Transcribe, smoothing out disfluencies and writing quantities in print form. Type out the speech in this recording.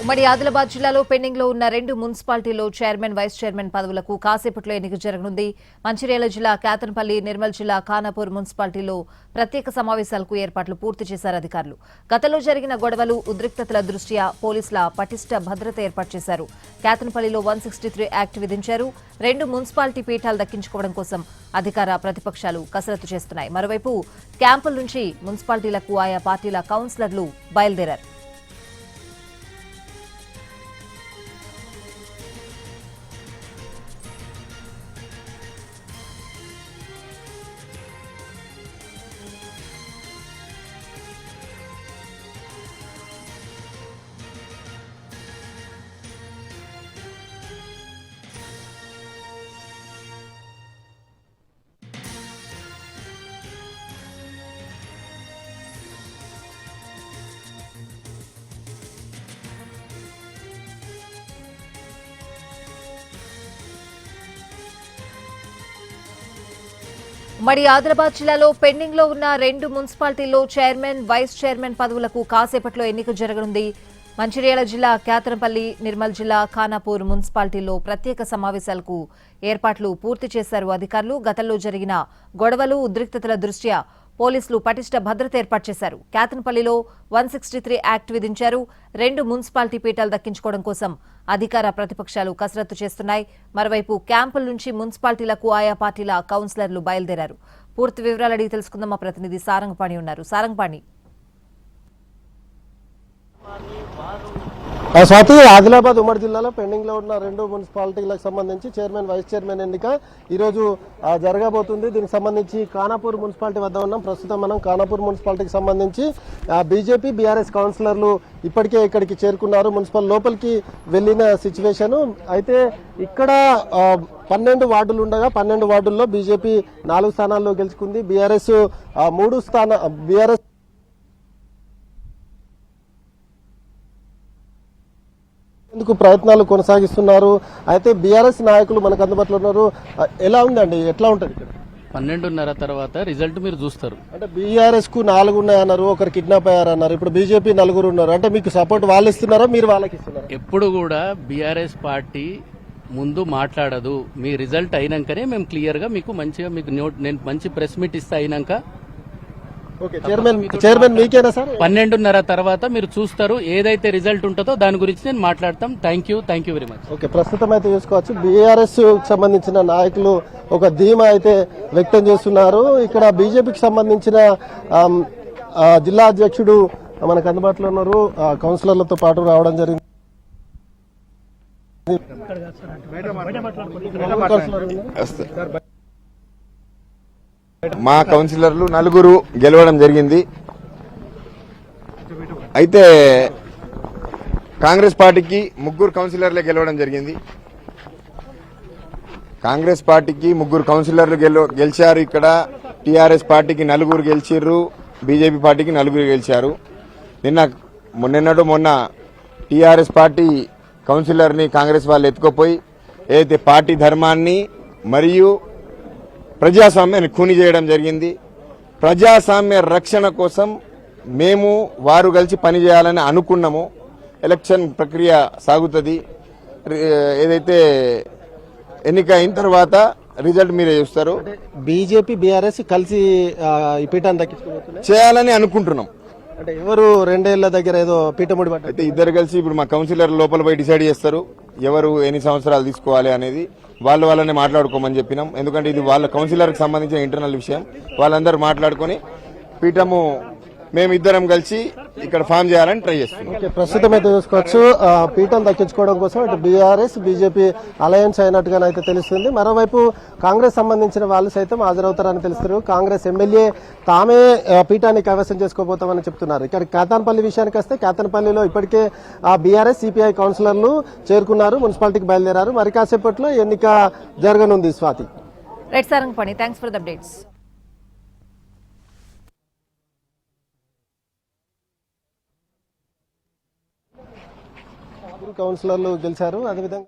ఉమ్మడి ఆదిలాబాద్ జిల్లాలో పెండింగ్ లో ఉన్న 2 మున్సిపాలిటీలో చైర్మన్ వైస్ చైర్మన్ పదవులకు కాసేపట్లో ఎన్నిక జరగనుంది. మంచిర్యాల జిల్లా కేతన్పల్లి, నిర్మల్ జిల్లా ఖానాపూర్ మున్సిపాలిటీలో ప్రత్యేక సమావేశాలకు ఏర్పాట్లు పూర్తి చేశారు అధికారులు. గతంలో జరిగిన గొడవలు, ఉద్రిక్తతల దృష్ట్యా పోలీసుల పటిష్ట భద్రత ఏర్పాటు చేశారు. కేతన్పల్లిలో 163 యాక్ట్ విధించారు. 2 మున్సిపాలిటీ పీఠాలు దక్కించుకోవడం కోసం అధికార ప్రతిపక్షాలు కసరత్తు చేస్తున్నాయి. మరోవైపు క్యాంపుల నుంచి మున్సిపాలిటీలకు ఆయా పార్టీల కౌన్సిలర్లు బయలుదేరారు. ఉమ్మడి ఆదిలాబాద్ జిల్లాలో పెండింగ్ లో ఉన్న 2 మున్సిపాలిటీల్లో చైర్మన్, వైస్ చైర్మన్ పదవులకు కాసేపట్లో ఎన్నిక జరగనుంది. మంచిర్యాల జిల్లా కేతన్పల్లి, నిర్మల్ జిల్లా ఖానాపూర్ మున్సిపాలిటీల్లో ప్రత్యేక సమావేశాలకు ఏర్పాట్లు పూర్తి చేశారు అధికారులు. గతంలో జరిగిన గొడవలు, ఉద్రిక్తతల దృష్ట్యా పోలీసులు పటిష్ట భద్రత ఏర్పాటు చేశారు. కేతన్పల్లిలో 163 యాక్ట్ విధించారు. 2 మున్సిపాలిటీ పీఠాలు దక్కించుకోవడం కోసం అధికార ప్రతిపక్షాలు కసరత్తు చేస్తున్నాయి. మరోవైపు క్యాంపుల నుంచి మున్సిపాలిటీలకు ఆయా పార్టీల కౌన్సిలర్లు బయలుదేరారు. పూర్తి వివరాలు అడిగి తెలుసుకుందాం. మా ప్రతినిధి సారంగపాణి ఉన్నారు. సారంగపాణి, స్వాతి, ఆదిలాబాద్ ఉమ్మడి జిల్లాలో పెండింగ్ లో ఉన్న 2 మున్సిపాలిటీలకు సంబంధించి చైర్మన్, వైస్ చైర్మన్ ఎన్నిక ఈరోజు జరగబోతుంది. దీనికి సంబంధించి ఖానాపూర్ మున్సిపాలిటీ వద్ద ఉన్నాం. ప్రస్తుతం మనం ఖానాపూర్ మున్సిపాలిటీకి సంబంధించి బీజేపీ, బీఆర్ఎస్ కౌన్సిలర్లు ఇప్పటికే ఇక్కడికి చేరుకున్నారు. మున్సిపల్ లోపలికి వెళ్లిన సిచ్యువేషన్ అయితే ఇక్కడ 12 వార్డులు ఉండగా 12 వార్డుల్లో బీజేపీ 4 స్థానాల్లో గెలుచుకుంది. బీఆర్ఎస్ 3 బీఆర్ఎస్ ఎందుకు ప్రయత్నాలు కొనసాగిస్తున్నారు. అయితే బీఆర్ఎస్ నాయకులు మనకు అందుబాటులో ఉన్నారు. ఎలా ఉందండి, ఎట్లా ఉంటుంది ఇక్కడ? 12:30 తర్వాత రిజల్ట్ మీరు చూస్తారు. అంటే బీఆర్ఎస్ కు 4 ఉన్నాయన్నారు, ఒకరు కిడ్నాప్ అయ్యారన్నారు. ఇప్పుడు బీజేపీ 4 ఉన్నారు. అంటే మీకు సపోర్ట్ వాళ్ళు ఇస్తున్నారా, మీరు వాళ్ళకి ఇస్తున్నారా? ఎప్పుడు కూడా బీఆర్ఎస్ పార్టీ ముందు మాట్లాడదు. మీ రిజల్ట్ అయినాకనే మేము క్లియర్ గా మీకు మంచిగా నేను మంచి ప్రెస్ మీట్ ఇస్తే అయినాక చైర్మన్ మీకేనా సార్? 12:30 తర్వాత మీరు చూస్తారు. ఏదైతే రిజల్ట్ ఉంటుందో దాని గురించి నేను మాట్లాడతాం. Thank you very much. Okay, ప్రస్తుతం అయితే చూసుకోవచ్చు బీఆర్ఎస్ సంబంధించిన నాయకులు ఒక ధీమా అయితే వ్యక్తం చేస్తున్నారు. ఇక్కడ బీజేపీకి సంబంధించిన జిల్లా అధ్యక్షుడు మనకు అందుబాటులో ఉన్నారు. కౌన్సిలర్లతో పాటు రావడం జరిగింది. మా కౌన్సిలర్లు 4 గెలవడం జరిగింది. అయితే కాంగ్రెస్ పార్టీకి 3 కౌన్సిలర్లే గెలవడం జరిగింది. కాంగ్రెస్ పార్టీకి 3 కౌన్సిలర్లు గెలిచారు. ఇక్కడ టీఆర్ఎస్ పార్టీకి 4 గెలిచారు. బీజేపీ పార్టీకి 4 గెలిచారు. మొన్న టీఆర్ఎస్ పార్టీ కౌన్సిలర్ని కాంగ్రెస్ వాళ్ళు ఎత్తుకుపోయి ఏదైతే పార్టీ ధర్మాన్ని మరియు ప్రజాస్వామ్యాన్ని ఖూనీ చేయడం జరిగింది. ప్రజాస్వామ్య రక్షణ కోసం మేము వారు కలిసి పనిచేయాలని అనుకున్నాము. ఎలక్షన్ ప్రక్రియ సాగుతుంది. ఏదైతే ఎన్నిక అయిన తర్వాత రిజల్ట్ మీరే చూస్తారు. బీజేపీ, బీఆర్ఎస్ కలిసి ఈ పీఠాన్ని దక్కించుకోబోతున్నారు చేయాలని అనుకుంటున్నాం. అంటే ఎవరు 2 ఏళ్ల దగ్గర ఏదో పీఠముడి పట్ట అయితే ఇద్దరు కలిసి ఇప్పుడు మా కౌన్సిలర్ లోపల పోయి డిసైడ్ చేస్తారు ఎవరు ఎన్ని సంవత్సరాలు తీసుకోవాలి అనేది. వాళ్ళనే మాట్లాడుకోమని చెప్పినాం. ఎందుకంటే ఇది వాళ్ళ కౌన్సిలర్కి సంబంధించిన ఇంటర్నల్ విషయం. వాళ్ళందరూ మాట్లాడుకుని పీఠము మేమిద్దరం కలిసి ఇక్కడ ఫామ్ చేయాలని ట్రై చేస్తున్నాం. ప్రస్తుతం అయితే చూసుకోవచ్చు పీఠం దక్కించుకోవడం కోసం ఇటు బీఆర్ఎస్, బీజేపీ అలయన్స్ అయినట్టుగానైతే తెలుస్తుంది. మరోవైపు కాంగ్రెస్ సంబంధించిన వాళ్ళు సైతం హాజరవుతారని తెలుస్తారు. కాంగ్రెస్ ఎమ్మెల్యే తామే పీఠాన్ని కైవసం చేసుకోబోతామని చెప్తున్నారు. ఇక్కడ కేతన్పల్లి విషయానికి వస్తే కేతన్పల్లిలో ఇప్పటికే బీఆర్ఎస్, సిపిఐ కౌన్సిలర్లు చేరుకున్నారు, మున్సిపాలిటీకి బయలుదేరారు. మరి కాసేపట్లో ఎన్నిక జరగనుంది. Swathi, right Sarangapani, thanks for the updates. కౌన్సిలర్లు గెలిచారు. అదేవిధంగా